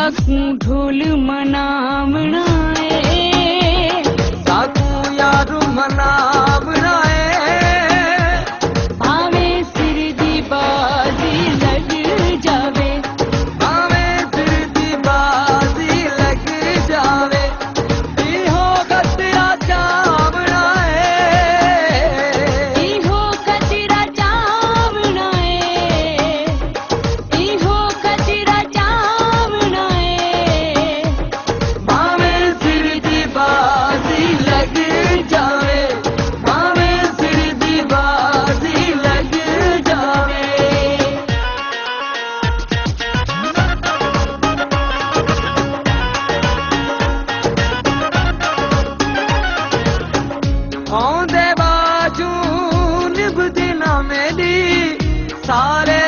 साकू ढोल मनावणाए, साकू यारू मनावणाए, भावे सिर दी बाजी लग जावे, भावे सिर दी बाजी लग जावे, इहो कचरा चावणाए, इहो कचरा चावणाए, इहो कचरा चावणाए, भावे सिर दी बाजी लग जावे, भावे सिर दी बाजी लग जावे। औंदे बाजू निभदी ना मेरी सारे